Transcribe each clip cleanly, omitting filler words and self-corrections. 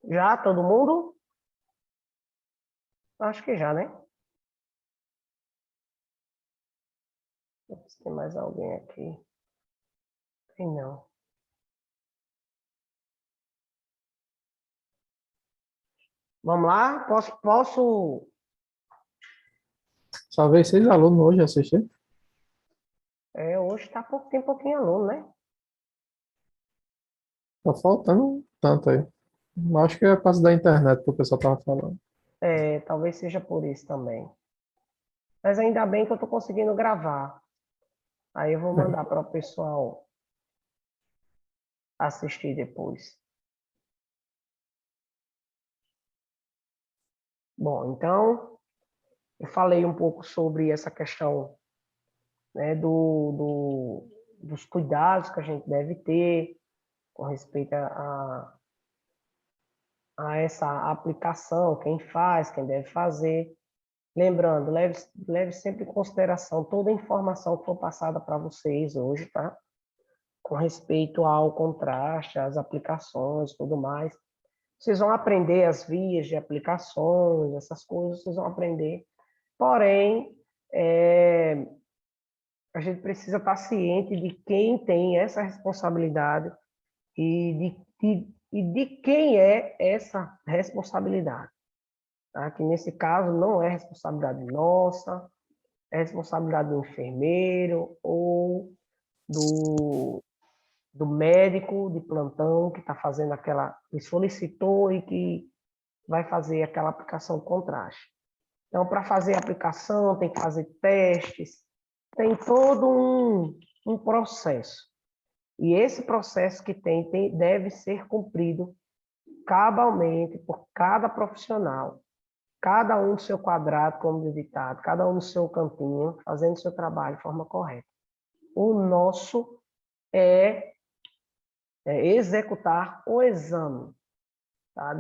Já, todo mundo? Acho que já, né? Deixa eu ver se tem mais alguém aqui. Tem não. Vamos lá? Posso... Só veio 6 alunos hoje assistir. Hoje tem pouquinho aluno, né? Tá faltando tanto aí. Acho que é por causa da internet que o pessoal tava falando. Talvez seja por isso também. Mas ainda bem que eu estou conseguindo gravar. Aí eu vou mandar É. para o pessoal assistir depois. Bom, então, eu falei um pouco sobre essa questão, né, dos cuidados que a gente deve ter com respeito a essa aplicação, quem faz, quem deve fazer. Lembrando, leve sempre em consideração toda a informação que for passada para vocês hoje, tá? Com respeito ao contraste, às aplicações, tudo mais. Vocês vão aprender as vias de aplicações, essas coisas vocês vão aprender. Porém, a gente precisa estar ciente de quem tem essa responsabilidade e de quem é essa responsabilidade. Tá? Que nesse caso não é responsabilidade nossa, é responsabilidade do enfermeiro ou do, do médico de plantão que está fazendo que solicitou e que vai fazer aquela aplicação contraste. Então, para fazer a aplicação, tem que fazer testes, tem todo um processo. E esse processo que deve ser cumprido cabalmente por cada profissional, cada um no seu quadrado, como diz o ditado, cada um no seu cantinho, fazendo o seu trabalho de forma correta. O nosso é, executar o exame, tá?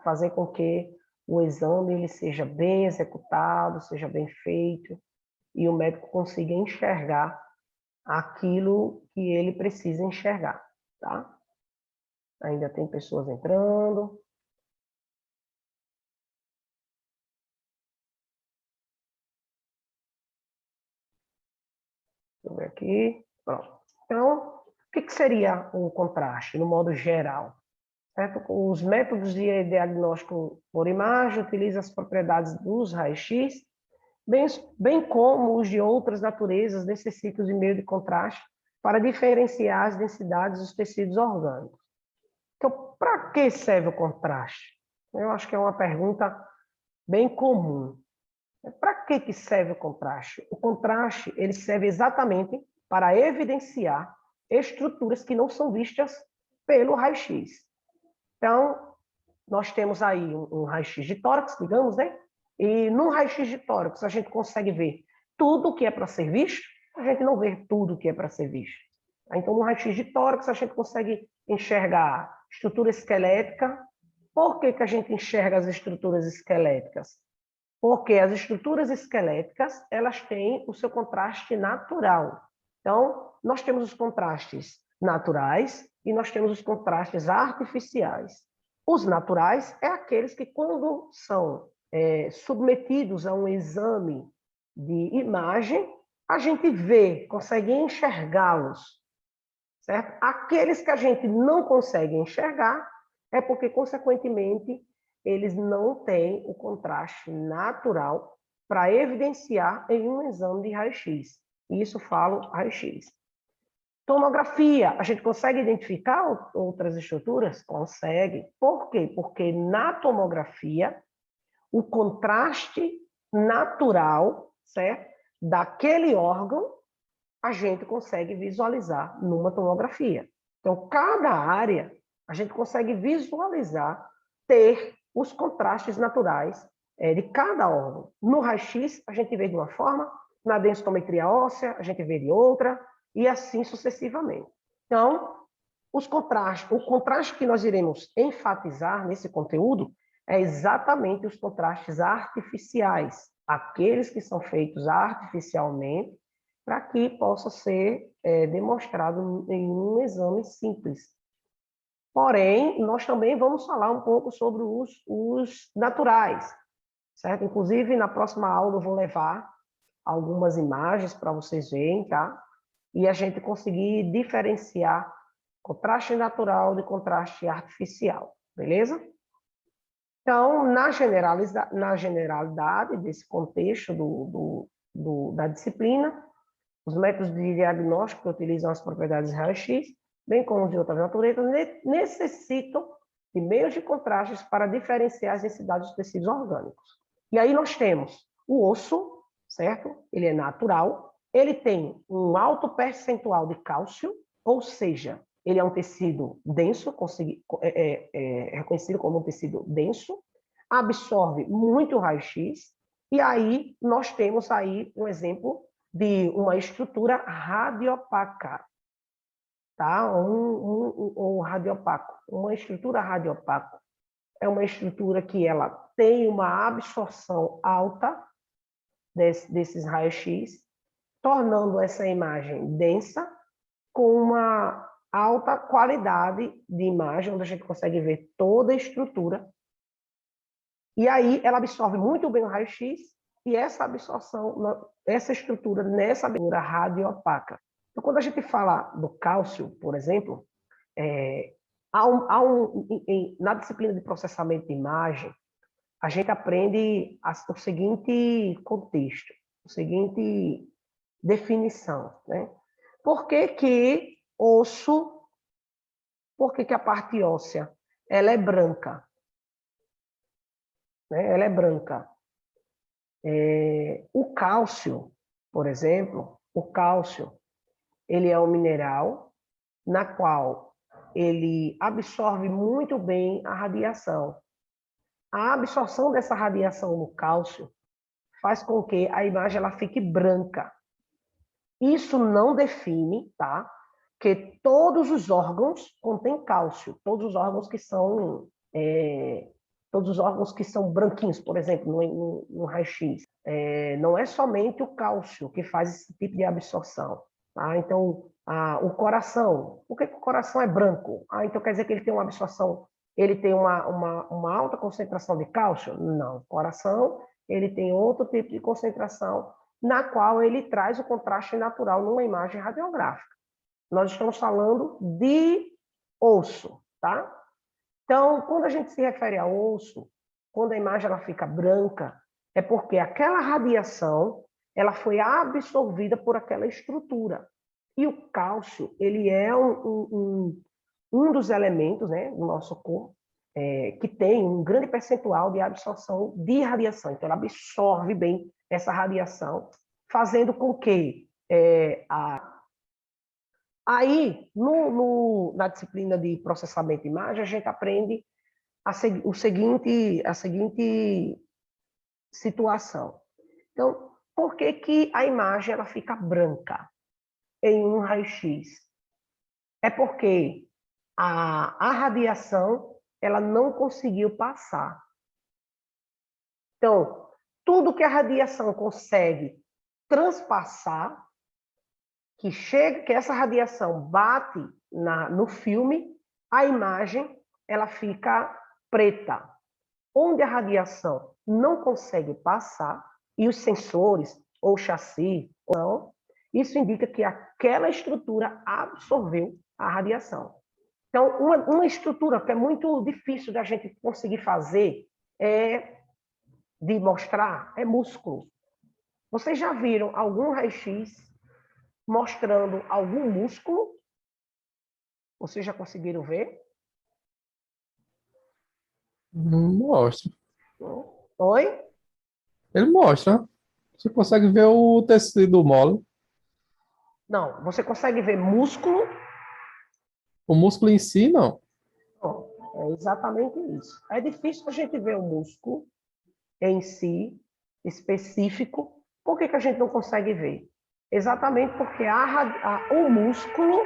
Fazer com que o exame ele seja bem executado, seja bem feito, e o médico consiga enxergar aquilo que ele precisa enxergar, tá? Ainda tem pessoas entrando. Deixa eu ver aqui. Pronto. Então, o que seria o contraste, no modo geral? Certo? Os métodos de diagnóstico por imagem utilizam as propriedades dos raios-x, bem como os de outras naturezas, necessitam de meio de contraste para diferenciar as densidades dos tecidos orgânicos. Então, para que serve o contraste? Eu acho que é uma pergunta bem comum. Para que serve o contraste? O contraste ele serve exatamente para evidenciar estruturas que não são vistas pelo raio-x. Então, nós temos aí um raio-x de tórax, digamos, né? E no raio-x de tórax a gente consegue ver tudo o que é para ser visto, a gente não vê tudo o que é para ser visto. Então, no raio-x de tórax a gente consegue enxergar estrutura esquelética. Por que a gente enxerga as estruturas esqueléticas? Porque as estruturas esqueléticas, elas têm o seu contraste natural. Então, nós temos os contrastes naturais e nós temos os contrastes artificiais. Os naturais é aqueles que, quando são submetidos a um exame de imagem, a gente vê, consegue enxergá-los, certo? Aqueles que a gente não consegue enxergar é porque, consequentemente, eles não têm o contraste natural para evidenciar em um exame de raio-x. Isso falo raio-x. Tomografia, a gente consegue identificar outras estruturas? Consegue. Por quê? Porque na tomografia, o contraste natural, certo? Daquele órgão a gente consegue visualizar numa tomografia. Então, cada área a gente consegue visualizar, ter os contrastes naturais de cada órgão. No raio-x, a gente vê de uma forma, na densitometria óssea, a gente vê de outra, e assim sucessivamente. Então, o contraste que nós iremos enfatizar nesse conteúdo é exatamente os contrastes artificiais, aqueles que são feitos artificialmente, para que possa ser demonstrado em um exame simples. Porém, nós também vamos falar um pouco sobre os naturais, certo? Inclusive, na próxima aula eu vou levar algumas imagens para vocês verem, tá? E a gente conseguir diferenciar contraste natural de contraste artificial, beleza? Então, na generalidade desse contexto da disciplina, os métodos de diagnóstico que utilizam as propriedades raio-x, bem como os de outras naturezas, necessitam de meios de contrastes para diferenciar as densidades dos tecidos orgânicos. E aí nós temos o osso, certo? Ele é natural, ele tem um alto percentual de cálcio, ou seja, ele é um tecido denso, reconhecido como um tecido denso, absorve muito raio-x, e aí nós temos aí um exemplo de uma estrutura radiopaca, tá? Um radiopaco. Uma estrutura radiopaco é uma estrutura que ela tem uma absorção alta desses raios-x, tornando essa imagem densa, com uma alta qualidade de imagem, onde a gente consegue ver toda a estrutura. E aí ela absorve muito bem o raio-x, e essa absorção, essa estrutura nessa estrutura radiopaca. Então, quando a gente fala do cálcio, por exemplo, na disciplina de processamento de imagem, a gente aprende o seguinte contexto, a seguinte definição, né? Por que que osso, por que que a parte óssea, ela é branca? Né? Ela é branca. O cálcio, por exemplo, o cálcio, ele é um mineral na qual ele absorve muito bem a radiação. A absorção dessa radiação no cálcio faz com que a imagem ela fique branca. Isso não define, tá? Que todos os órgãos contêm cálcio, todos os órgãos que são branquinhos, por exemplo, no raio-x. Não é somente o cálcio que faz esse tipo de absorção. Tá? Então, o coração, por que o coração é branco? Então quer dizer que ele tem uma absorção, ele tem uma alta concentração de cálcio? Não, o coração ele tem outro tipo de concentração, na qual ele traz o contraste natural numa imagem radiográfica. Nós estamos falando de osso, tá? Então, quando a gente se refere a osso, quando a imagem ela fica branca, é porque aquela radiação ela foi absorvida por aquela estrutura. E o cálcio, ele é um dos elementos, né, do nosso corpo que tem um grande percentual de absorção de radiação. Então, ela absorve bem essa radiação, fazendo com que Aí, na disciplina de processamento de imagem, a gente aprende a seguinte situação. Então, por que que a imagem ela fica branca em um raio-x? É porque a radiação ela não conseguiu passar. Então, tudo que a radiação consegue transpassar, que essa radiação bate no filme, a imagem ela fica preta. Onde a radiação não consegue passar, e os sensores, ou chassi, não, isso indica que aquela estrutura absorveu a radiação. Então, uma estrutura que é muito difícil da gente conseguir fazer, de mostrar, é músculo. Vocês já viram algum raio-x mostrando algum músculo? Vocês já conseguiram ver? Não mostra. Oi? Ele mostra. Você consegue ver o tecido mole. Não, você consegue ver músculo? O músculo em si, não. Não, é exatamente isso. É difícil a gente ver o músculo em si, específico. Por que que a gente não consegue ver? Exatamente porque o músculo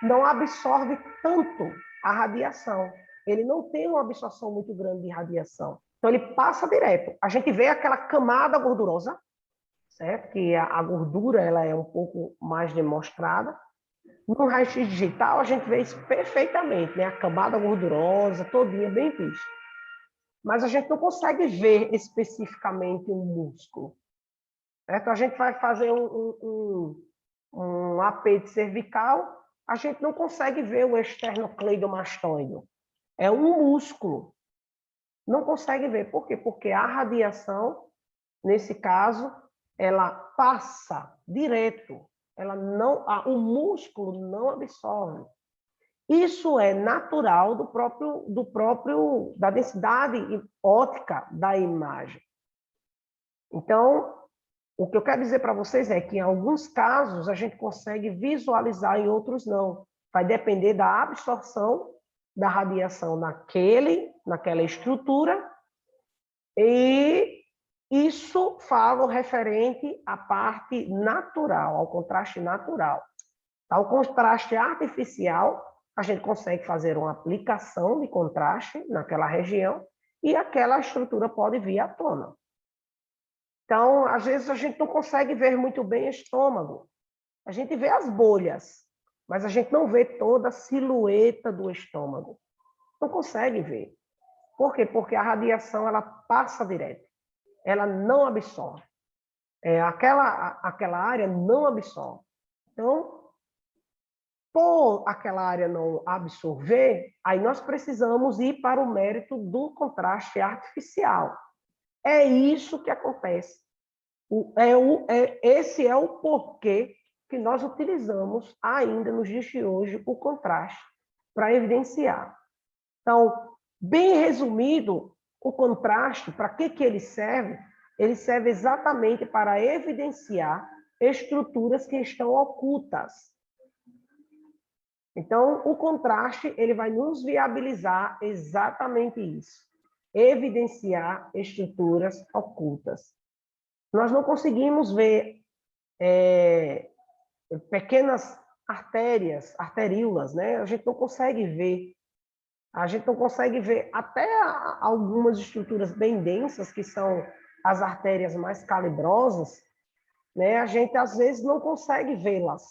não absorve tanto a radiação. Ele não tem uma absorção muito grande de radiação. Então, ele passa direto. A gente vê aquela camada gordurosa, certo? Que a gordura ela é um pouco mais demonstrada. No raio-x digital, a gente vê isso perfeitamente, né? A camada gordurosa, todinha, bem vista. Mas a gente não consegue ver especificamente um músculo. Certo? A gente vai fazer um apêndice cervical, a gente não consegue ver o esternocleidomastoide. É um músculo. Não consegue ver. Por quê? Porque a radiação, nesse caso, ela passa direto. Ela não, o músculo não absorve. Isso é natural da densidade óptica da imagem. Então, o que eu quero dizer para vocês é que em alguns casos a gente consegue visualizar, em outros não. Vai depender da absorção da radiação naquela estrutura, e isso fala referente à parte natural, ao contraste natural. Ao contraste artificial, a gente consegue fazer uma aplicação de contraste naquela região e aquela estrutura pode vir à tona. Então, às vezes, a gente não consegue ver muito bem o estômago. A gente vê as bolhas, mas a gente não vê toda a silhueta do estômago. Não consegue ver. Por quê? Porque a radiação ela passa direto. Ela não absorve. Aquela área não absorve. Então, por aquela área não absorver, aí nós precisamos ir para o mérito do contraste artificial. É isso que acontece. Esse é o porquê que nós utilizamos ainda nos dias de hoje o contraste para evidenciar. Então, bem resumido, o contraste, para que ele serve? Ele serve exatamente para evidenciar estruturas que estão ocultas. Então, o contraste ele vai nos viabilizar exatamente isso, evidenciar estruturas ocultas. Nós não conseguimos ver pequenas arteríolas, né? A gente não consegue ver. A gente não consegue ver até algumas estruturas bem densas, que são as artérias mais calibrosas, né? A gente, às vezes, não consegue vê-las.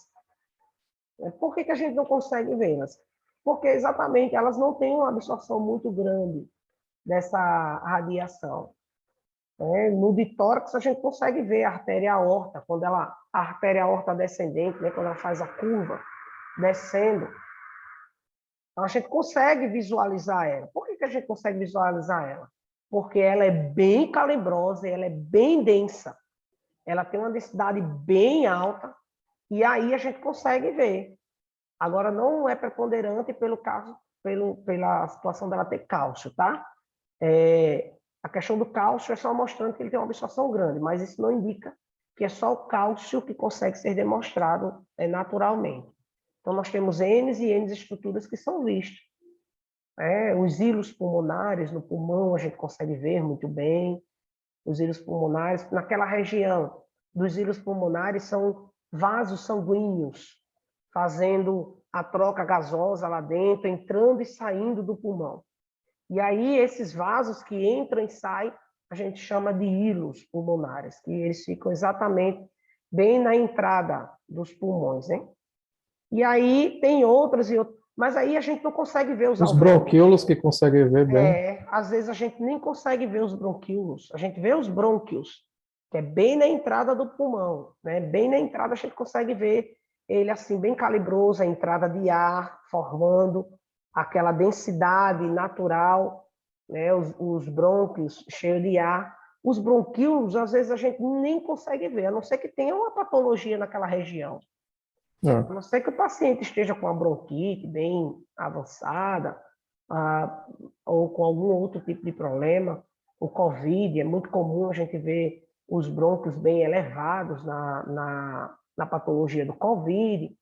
Por que a gente não consegue vê-las? Porque, exatamente, elas não têm uma absorção muito grande dessa radiação. No de tórax, a gente consegue ver a artéria aorta, a artéria aorta descendente, né, quando ela faz a curva descendo. Então, a gente consegue visualizar ela. Por que a gente consegue visualizar ela? Porque ela é bem calibrosa, ela é bem densa. Ela tem uma densidade bem alta, e aí a gente consegue ver. Agora, não é preponderante pela situação dela ter cálcio, tá? A questão do cálcio é só mostrando que ele tem uma absorção grande, mas isso não indica que é só o cálcio que consegue ser demonstrado naturalmente. Então, nós temos N e N estruturas que são vistas. Os hilos pulmonares no pulmão a gente consegue ver muito bem. Os hilos pulmonares, naquela região dos hilos pulmonares, são vasos sanguíneos, fazendo a troca gasosa lá dentro, entrando e saindo do pulmão. E aí, esses vasos que entram e saem, a gente chama de hilos pulmonares, que eles ficam exatamente bem na entrada dos pulmões, né? E aí tem outros e outros, mas aí a gente não consegue ver os Os alvéolos. bronquíolos que conseguem ver bem. Às vezes a gente nem consegue ver os bronquíolos, a gente vê os brônquios, que é bem na entrada do pulmão, né? Bem na entrada a gente consegue ver ele assim, bem calibroso, a entrada de ar, formando aquela densidade natural, né? Os brônquios cheios de ar. Os bronquíolos, às vezes, a gente nem consegue ver, a não ser que tenha uma patologia naquela região. A não ser que o paciente esteja com uma bronquite bem avançada, ou com algum outro tipo de problema. O COVID, é muito comum a gente ver os brônquios bem elevados na patologia do COVID.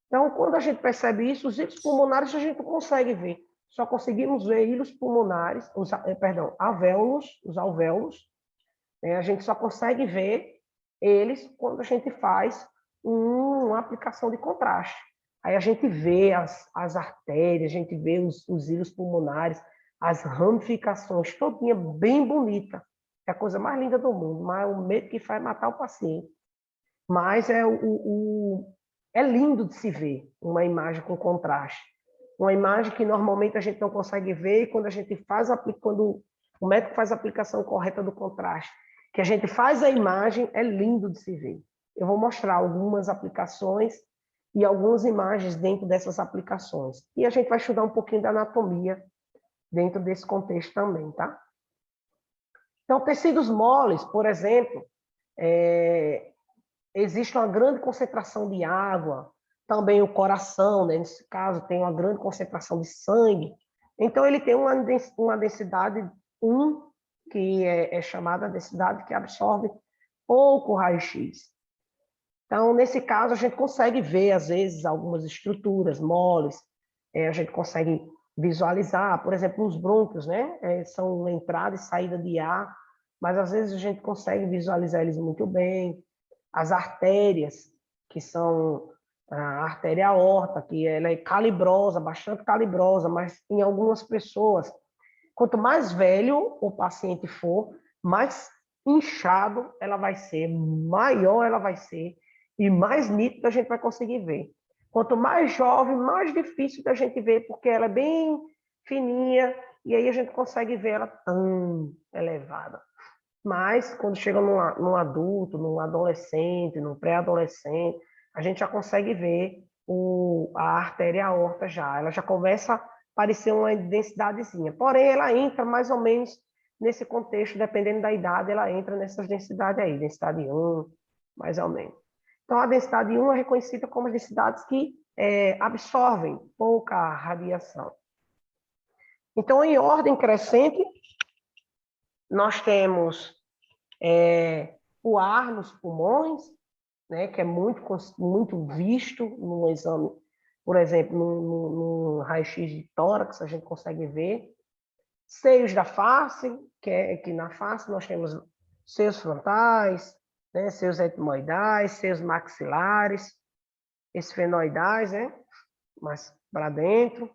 Então, quando a gente percebe isso, os hilos pulmonares a gente não consegue ver. Só conseguimos ver hilos pulmonares, alvéolos, os alvéolos. A gente só consegue ver eles quando a gente faz uma aplicação de contraste. Aí a gente vê as artérias, a gente vê os hilos pulmonares, as ramificações, todinha bem bonita. É a coisa mais linda do mundo, mas o medo que faz matar o paciente. Mas É lindo de se ver uma imagem com contraste. Uma imagem que normalmente a gente não consegue ver, e quando a gente faz, quando o médico faz a aplicação correta do contraste, que a gente faz a imagem, é lindo de se ver. Eu vou mostrar algumas aplicações e algumas imagens dentro dessas aplicações. E a gente vai estudar um pouquinho da anatomia dentro desse contexto também, tá? Então, tecidos moles, por exemplo, existe uma grande concentração de água, também o coração, né, nesse caso, tem uma grande concentração de sangue. Então, ele tem uma densidade 1, que é chamada densidade que absorve pouco raio-x. Então, nesse caso, a gente consegue ver, às vezes, algumas estruturas moles, a gente consegue visualizar, por exemplo, os brônquios, né? São entrada e saída de ar, mas às vezes a gente consegue visualizar eles muito bem. As artérias, que são a artéria aorta, que ela é calibrosa, bastante calibrosa, mas em algumas pessoas, quanto mais velho o paciente for, mais inchado ela vai ser, maior ela vai ser, e mais nítido a gente vai conseguir ver. Quanto mais jovem, mais difícil da gente ver, porque ela é bem fininha, e aí a gente consegue ver ela tão elevada. Mas, quando chega num adulto, num adolescente, num pré-adolescente, a gente já consegue ver a artéria aorta já. Ela já começa a parecer uma densidadezinha. Porém, ela entra mais ou menos nesse contexto, dependendo da idade, ela entra nessas densidades aí, densidade 1, mais ou menos. Então, a densidade 1 é reconhecida como as densidades que absorvem pouca radiação. Então, em ordem crescente, nós temos o ar nos pulmões, né, que é muito visto no exame, por exemplo, no raio-x de tórax, a gente consegue ver. Seios da face, que na face nós temos seios frontais, né, seios etmoidais, seios maxilares, esfenoidais, né, mais para dentro,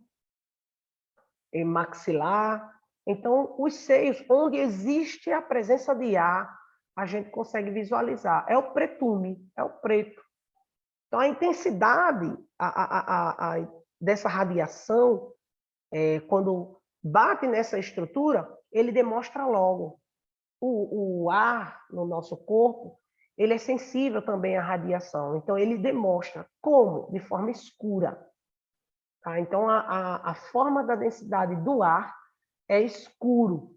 e maxilar. Então, os seios, onde existe a presença de ar, a gente consegue visualizar. É o pretume, é o preto. Então, a intensidade dessa radiação, quando bate nessa estrutura, ele demonstra logo. O ar no nosso corpo, ele é sensível também à radiação. Então, ele demonstra como? De forma escura. Tá? Então, a forma da densidade do ar é escuro.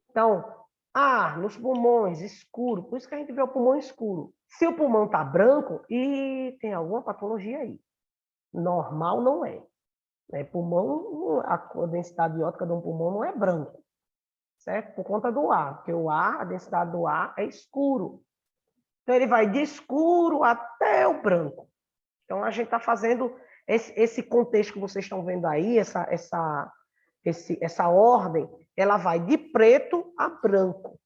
Então, ar nos pulmões, escuro. Por isso que a gente vê o pulmão escuro. Se o pulmão está branco, e tem alguma patologia aí. Normal não é. Pulmão, a densidade iótica de um pulmão não é branco. Certo? Por conta do ar. Porque o ar, a densidade do ar é escuro. Então, ele vai de escuro até o branco. Então, a gente está fazendo esse contexto que vocês estão vendo aí, essa ordem, ela vai de preto a branco.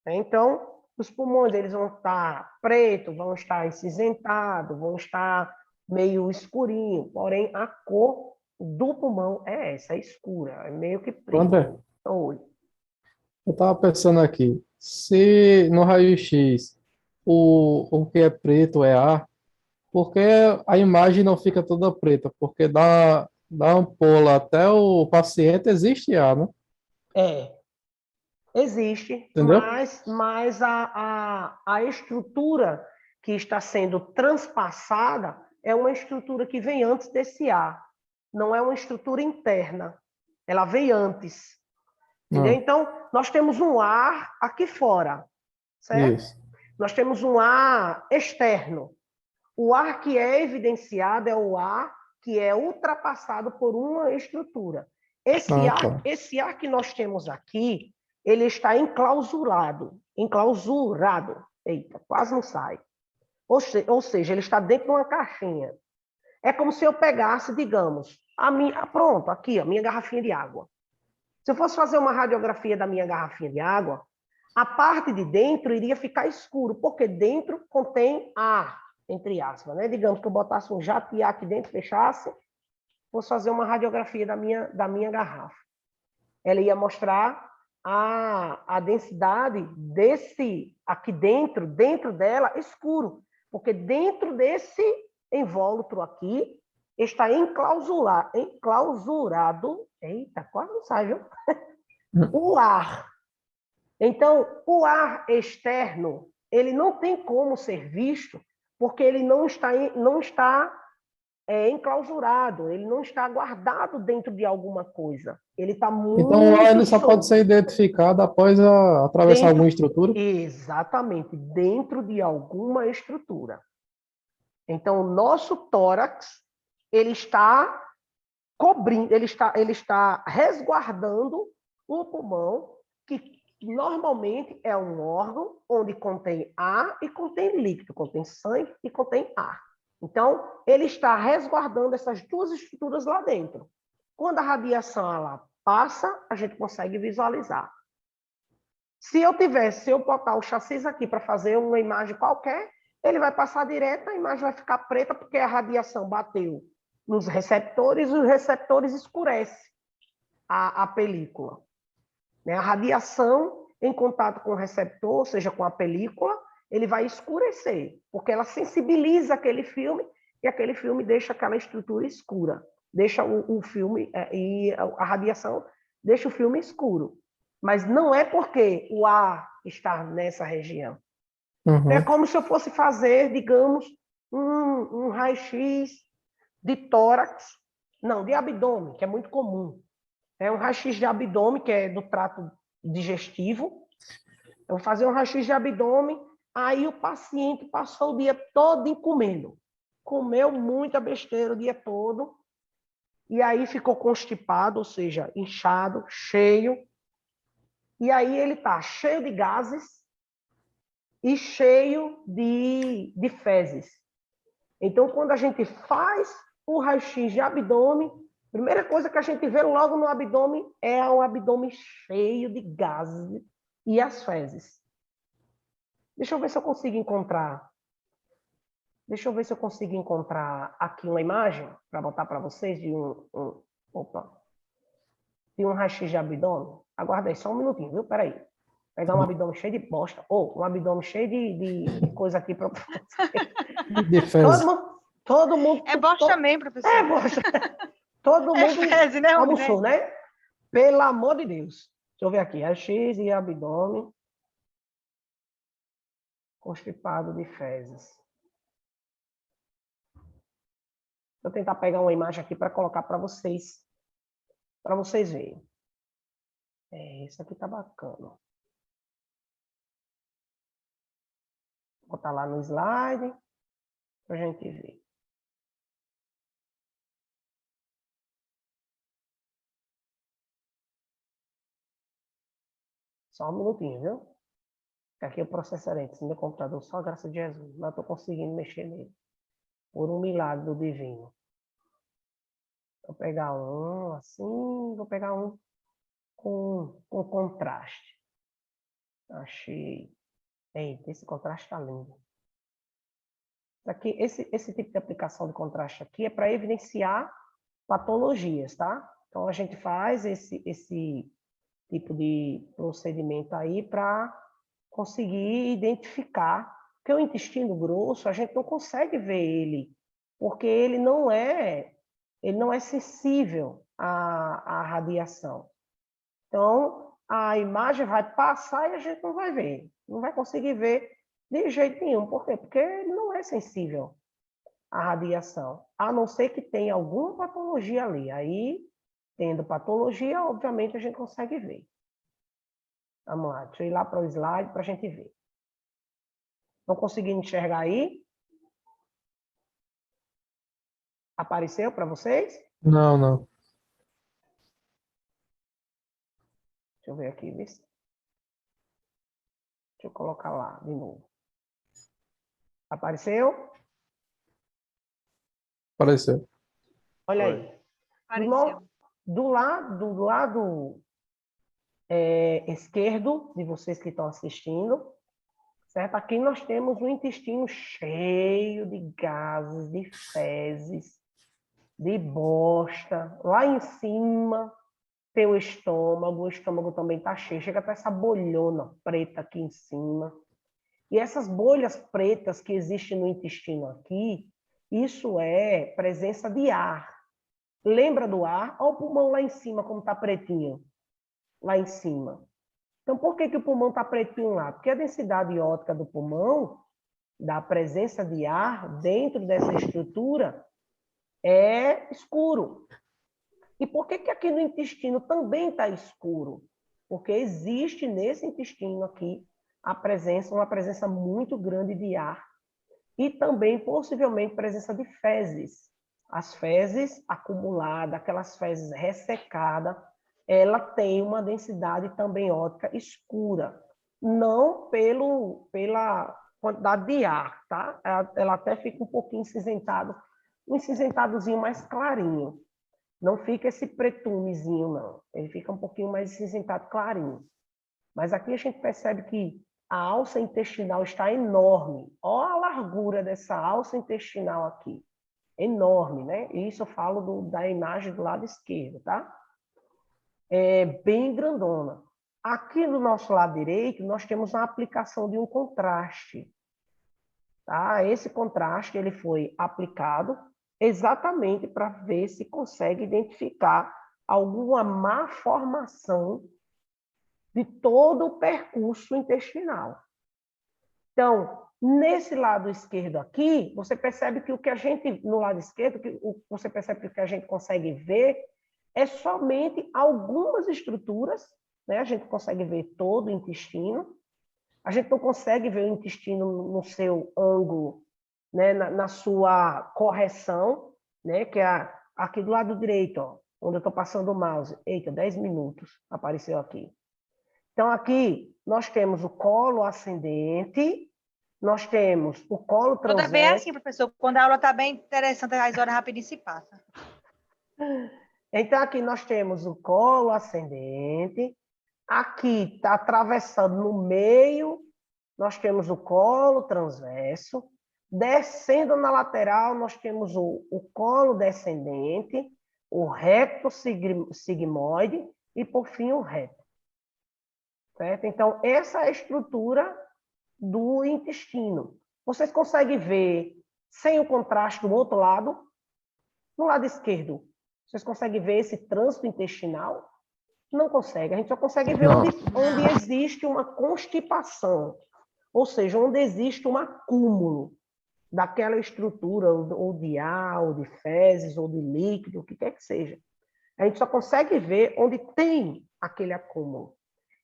Então, os pulmões eles vão estar preto, vão estar acinzentados, vão estar meio escurinho, porém a cor do pulmão é essa, é escura, é meio que preto. André, Oi. eu estava pensando aqui, se no raio-x o que é preto é ar, por que a imagem não fica toda preta? Porque da ampola até o paciente existe ar, né? Existe, Entendeu? mas a estrutura que está sendo transpassada é uma estrutura que vem antes desse ar, não é uma estrutura interna, ela vem antes. Entendeu? Ah, Então, nós temos um ar aqui fora, certo? isso. Nós temos um ar externo. O ar que é evidenciado é o ar que é ultrapassado por uma estrutura. Ah, tá. Esse ar que nós temos aqui, ele está enclausurado. Enclausurado. Eita, quase não sai. Ou seja, ele está dentro de uma caixinha. É como se eu pegasse, digamos, pronto, aqui, a minha garrafinha de água. Se eu fosse fazer uma radiografia da minha garrafinha de água, a parte de dentro iria ficar escuro, porque dentro contém ar, entre aspas, né? Digamos que eu botasse um jato de ar aqui dentro, fechasse, fosse fazer uma radiografia da minha garrafa. Ela ia mostrar a densidade desse aqui dentro dela, escuro, porque dentro invólucro aqui está enclausurado. Eita, quase não sai, viu? O ar. Então, o ar externo, ele não tem como ser visto, porque ele não está enclausurado, ele não está guardado dentro de alguma coisa. Ele está Então, o ar muito ele só pode solto. ser identificado após atravessar alguma Dentro, estrutura? exatamente, dentro de alguma estrutura. Então, o nosso tórax, ele está cobrindo, ele está resguardando o pulmão, que normalmente é um órgão onde contém ar e contém líquido, contém sangue e contém ar. Então, ele está resguardando essas duas estruturas lá dentro. Quando a radiação ela passa, a gente consegue visualizar. Se eu botar o chassi aqui para fazer uma imagem qualquer, ele vai passar direto, a imagem vai ficar preta porque a radiação bateu nos receptores e os receptores escurecem a película. A radiação em contato com o receptor, ou seja, com a película, ele vai escurecer, porque ela sensibiliza aquele filme e aquele filme deixa aquela estrutura escura, deixa o filme e a radiação deixa o filme escuro. Mas não é porque o ar está nessa região. É Uhum. como se eu fosse fazer, digamos, um raio-x de tórax, não, de abdômen, que é muito comum. É um raio-x de abdômen, que é do trato digestivo. Eu vou fazer um raio-x de abdômen, aí o paciente passou o dia todo comendo. Comeu muita besteira o dia todo, e aí ficou constipado, ou seja, inchado, cheio. E aí ele está cheio de gases e cheio de fezes. Então, quando a gente faz o raio-x de abdômen, a primeira coisa que a gente vê logo no abdômen é o abdômen cheio de gases e as fezes. Deixa eu ver se eu consigo encontrar. Deixa eu ver se eu consigo encontrar aqui uma imagem para botar para vocês de um raio-x de abdômen. Aguarda aí só um minutinho, viu? Peraí. Pegar um abdômen cheio de bosta, ou um abdômen cheio de coisa aqui para De fezes. todo mundo. É bosta também, professor. É bosta. Todo mundo fezes, né, almoçou, né? Pelo amor de Deus. Deixa eu ver aqui. Raio-x e abdômen constipado de fezes. Vou tentar pegar uma imagem aqui para colocar para vocês verem. Isso aqui tá bacana. Vou botar lá no slide para a gente ver. Só um minutinho, viu? Aqui é o processamento do meu computador, só graças a Jesus. Não estou conseguindo mexer nele. Por um milagre do divino. Vou pegar um assim, vou pegar um com contraste. Achei. Eita, esse contraste está lindo. Aqui, esse tipo de aplicação de contraste aqui é para evidenciar patologias, tá? Então, a gente faz esse tipo de procedimento aí para conseguir identificar, porque o intestino grosso, a gente não consegue ver ele, porque ele não é sensível à radiação. Então, a imagem vai passar e a gente não vai ver, não vai conseguir ver de jeito nenhum. Por quê? Porque ele não é sensível à radiação, a não ser que tenha alguma patologia ali. Aí, tendo patologia, obviamente a gente consegue ver. Vamos lá, deixa eu ir lá para o slide para a gente ver. Estão conseguindo enxergar aí? Apareceu para vocês? Não, não. Deixa eu ver aqui, vê se... Deixa eu colocar lá de novo. Apareceu? Apareceu. Olha aí. Apareceu. Do lado esquerdo de vocês que estão assistindo, certo? Aqui nós temos um intestino cheio de gases, de fezes, de bosta. Lá em cima tem o estômago também está cheio, chega até essa bolhona preta aqui em cima. E essas bolhas pretas que existem no intestino aqui, Isso é presença de ar. Lembra do ar? Olha o pulmão lá em cima, como está pretinho. Lá em cima. Então, por que o pulmão está pretinho lá? Porque a densidade ótica do pulmão, da presença de ar dentro dessa estrutura, é escuro. E por que aqui no intestino também está escuro? Porque existe nesse intestino aqui uma presença muito grande de ar e também possivelmente presença de fezes. As fezes acumuladas, aquelas fezes ressecadas, ela tem uma densidade também ótica escura, não pela quantidade de ar, tá? Ela até fica um pouquinho cinzentado, um cinzentadozinho mais clarinho. Não fica esse pretumezinho, não. Ele fica um pouquinho mais cinzentado clarinho. Mas aqui a gente percebe que a alça intestinal está enorme. Olha a largura dessa alça intestinal aqui. Enorme, né? Isso eu falo da imagem do lado esquerdo, tá? É bem grandona. Aqui no nosso lado direito, nós temos a aplicação de um contraste. Tá? Esse contraste ele foi aplicado exatamente para ver se consegue identificar alguma malformação de todo o percurso intestinal. Então, nesse lado esquerdo aqui, você percebe que o que a gente, no lado esquerdo, você percebe que o que a gente consegue ver é somente algumas estruturas, né? A gente consegue ver todo o intestino, a gente não consegue ver o intestino no seu ângulo, né? na sua correção, né? Que é aqui do lado direito, ó, onde eu estou passando o mouse. Eita, 10 minutos apareceu aqui. Então, aqui nós temos o colo ascendente, nós temos o colo transverso. Toda vez assim, professor, quando a aula está bem interessante, as horas rapidinho se passam. Então, aqui nós temos o colo ascendente, aqui está atravessando no meio, nós temos o colo transverso, descendo na lateral, nós temos o colo descendente, o recto sigmoide e, por fim, o reto. Certo? Então, essa é a estrutura do intestino. Vocês conseguem ver, sem o contraste do outro lado, no lado esquerdo, vocês conseguem ver esse trânsito intestinal? Não consegue. A gente só consegue ver onde existe uma constipação, ou seja, onde existe um acúmulo daquela estrutura, ou de ar, ou de fezes, ou de líquido, o que quer que seja. A gente só consegue ver onde tem aquele acúmulo.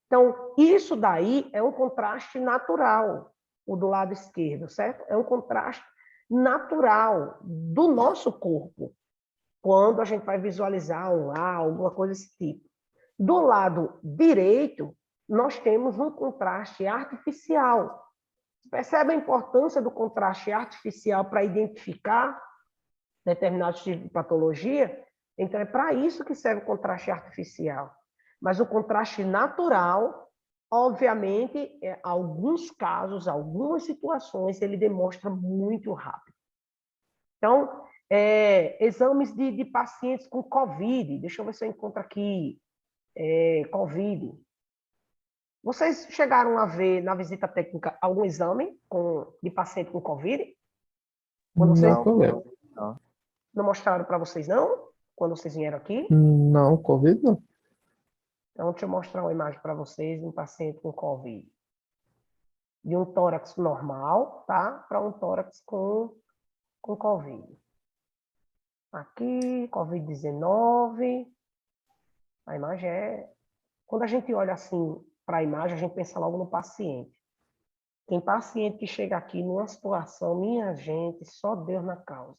Então, isso daí é um contraste natural, o do lado esquerdo, certo? É um contraste natural do nosso corpo, quando a gente vai visualizar um ar, alguma coisa desse tipo. Do lado direito, nós temos um contraste artificial. Percebe a importância do contraste artificial para identificar determinados tipos de patologia? Então, é para isso que serve o contraste artificial. Mas o contraste natural, obviamente, em alguns casos, algumas situações, ele demonstra muito rápido. Então, exames de pacientes com COVID. Deixa eu ver se eu encontro aqui. COVID. Vocês chegaram a ver na visita técnica algum exame de paciente com COVID? Quando vocês não mostraram para vocês, não? Quando vocês vieram aqui? Não, Covid não. Então, deixa eu mostrar uma imagem para vocês de um paciente com COVID. De um tórax normal, tá? Para um tórax com COVID. Aqui, COVID-19. A imagem é... Quando a gente olha assim para a imagem, a gente pensa logo no paciente. Tem paciente que chega aqui numa situação, minha gente, só Deus na causa.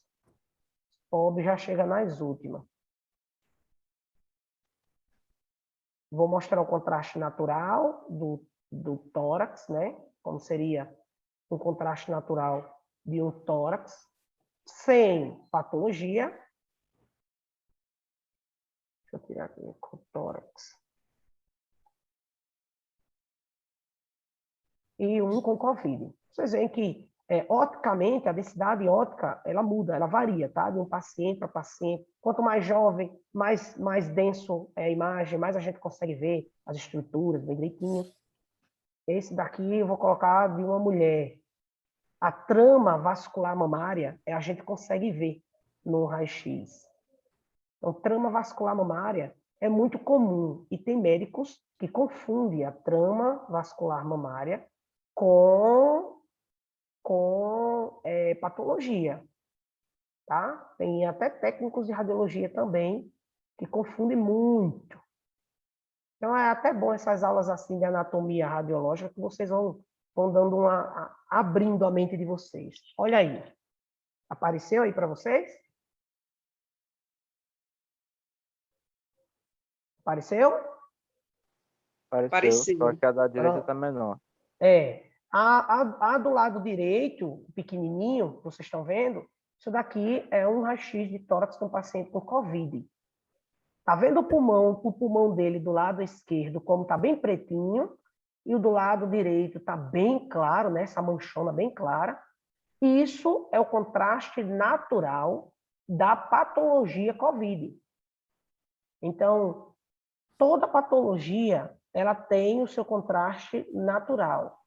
Pobre já chega nas últimas. Vou mostrar o contraste natural do tórax, né? Como seria um contraste natural de um tórax, sem patologia. Deixa eu tirar aqui o tórax. E um com COVID. Vocês veem que, oticamente, a densidade ótica, ela muda, ela varia, tá? De um paciente para paciente. Quanto mais jovem, mais denso é a imagem, mais a gente consegue ver as estruturas bem direitinho. Esse daqui eu vou colocar de uma mulher. a trama vascular mamária, a gente consegue ver no raio-x. Então, trama vascular mamária é muito comum e tem médicos que confundem a trama vascular mamária com patologia, tá? Tem até técnicos de radiologia também que confundem muito. Então, é até bom essas aulas assim de anatomia radiológica que vocês vão dando abrindo a mente de vocês. Olha aí. Apareceu aí para vocês? Apareceu? Apareceu, só que a da direita tá menor. A do lado direito, pequenininho, que vocês estão vendo, isso daqui é um raio-x de tórax de um paciente com COVID. Tá vendo o pulmão dele do lado esquerdo, como tá bem pretinho, e o do lado direito tá bem claro, né? Essa manchona bem clara. Isso é o contraste natural da patologia COVID. Então, toda patologia, ela tem o seu contraste natural.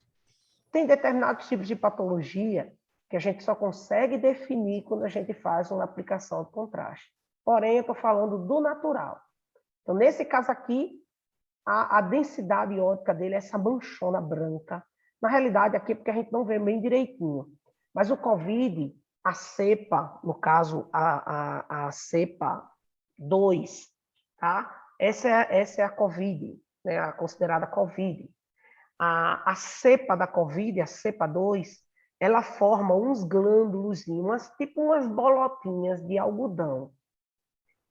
Tem determinados tipos de patologia que a gente só consegue definir quando a gente faz uma aplicação de contraste. Porém, eu estou falando do natural. Então, nesse caso aqui, a densidade iônica dele é essa manchona branca. Na realidade, aqui é porque a gente não vê bem direitinho. Mas o COVID, a cepa, no caso, a cepa 2, tá? Essa é a COVID, né? A considerada COVID. A cepa da COVID, a cepa 2, ela forma uns glândulos, tipo umas bolotinhas de algodão.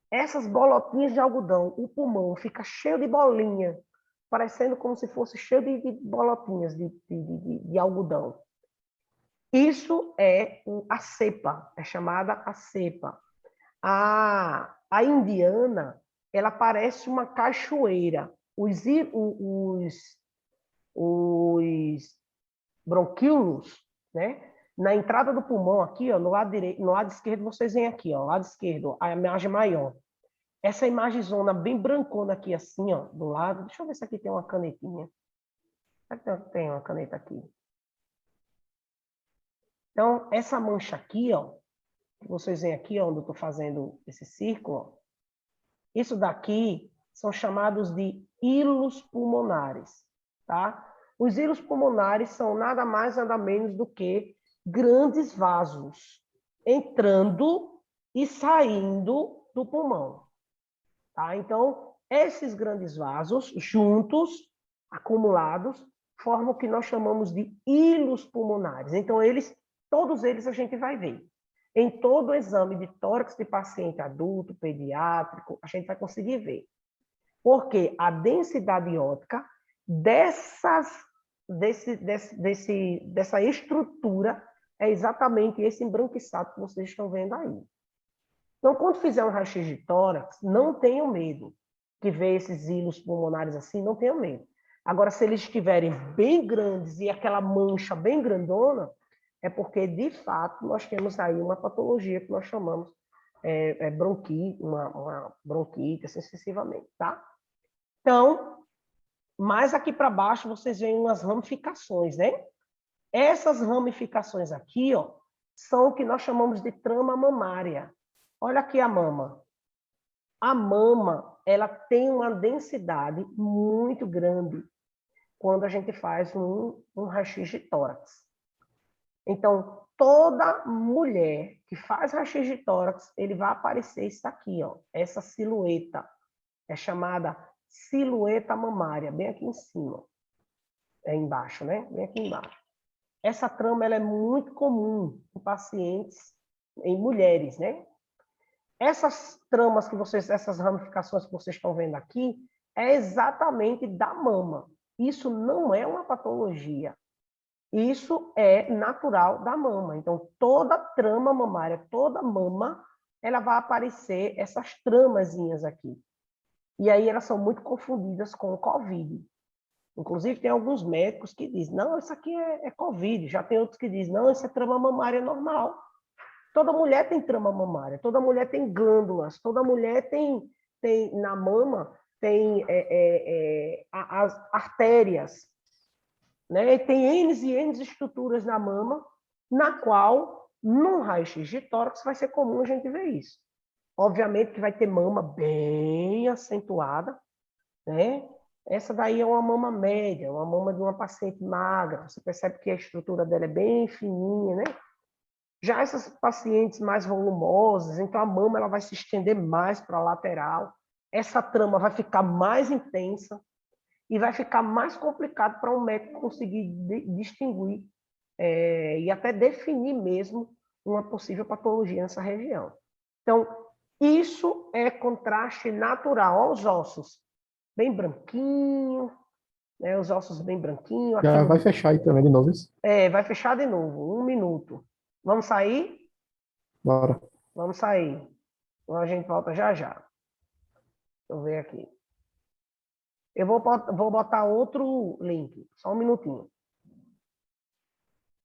Essas bolotinhas de algodão, o pulmão fica cheio de bolinha, parecendo como se fosse cheio de bolotinhas de algodão. Isso é a cepa, é chamada a cepa. A indiana, ela parece uma cachoeira. Os bronquíolos, né? Na entrada do pulmão aqui, ó, no lado direito, no lado esquerdo, vocês veem aqui, ó, lado esquerdo, a imagem maior. Essa imagem zona bem brancona aqui, assim, ó, do lado. Deixa eu ver se aqui tem uma canetinha. Tem uma caneta aqui. Então, essa mancha aqui, ó, que vocês veem aqui, ó, onde eu estou fazendo esse círculo, ó, isso daqui são chamados de hilos pulmonares, tá? Os hilos pulmonares são nada mais, nada menos do que grandes vasos entrando e saindo do pulmão, tá? Então, esses grandes vasos, juntos, acumulados, formam o que nós chamamos de hilos pulmonares. Então, todos eles a gente vai ver. Em todo o exame de tórax de paciente adulto, pediátrico, a gente vai conseguir ver. Porque a densidade iótica dessa estrutura é exatamente esse embranquiçado que vocês estão vendo aí. Então, quando fizer um raio-x de tórax, não tenham medo que vê esses hilos pulmonares assim, não tenham medo. Agora, se eles estiverem bem grandes e aquela mancha bem grandona, é porque, de fato, nós temos aí uma patologia que nós chamamos bronquite, uma bronquite, assim, sucessivamente, tá? Então, mais aqui para baixo, vocês veem umas ramificações, né? Essas ramificações aqui, ó, são o que nós chamamos de trama mamária. Olha aqui a mama. A mama, ela tem uma densidade muito grande quando a gente faz um raio-x de tórax. Então, toda mulher que faz raio-x de tórax, ele vai aparecer isso aqui, ó, essa silhueta. É chamada silhueta mamária, bem aqui em cima. É embaixo, né? Bem aqui embaixo. Essa trama ela é muito comum em pacientes, em mulheres, né? Essas tramas essas ramificações que vocês estão vendo aqui, é exatamente da mama. Isso não é uma patologia. Isso é natural da mama. Então, toda trama mamária, toda mama, ela vai aparecer essas tramazinhas aqui. E aí elas são muito confundidas com o COVID. Inclusive, tem alguns médicos que dizem, não, isso aqui é COVID. Já tem outros que dizem, não, isso é trama mamária normal. Toda mulher tem trama mamária, toda mulher tem glândulas, toda mulher tem na mama, tem as artérias, né? Tem N e N estruturas na mama na qual, num raio-x de tórax, vai ser comum a gente ver isso. Obviamente que vai ter mama bem acentuada, né? Essa daí é uma mama média, uma mama de uma paciente magra. Você percebe que a estrutura dela é bem fininha, né? Já essas pacientes mais volumosas, então a mama ela vai se estender mais para a lateral. Essa trama vai ficar mais intensa e vai ficar mais complicado para um médico conseguir distinguir e até definir mesmo uma possível patologia nessa região. Então, isso é contraste natural aos ossos bem branquinho, né? Os ossos bem branquinho. Já vai fechar aí também de novo isso? Vai fechar de novo, 1 minuto. Vamos sair? Bora. Vamos sair. Então a gente volta já já. Deixa eu ver aqui. Eu vou botar outro link, só um minutinho.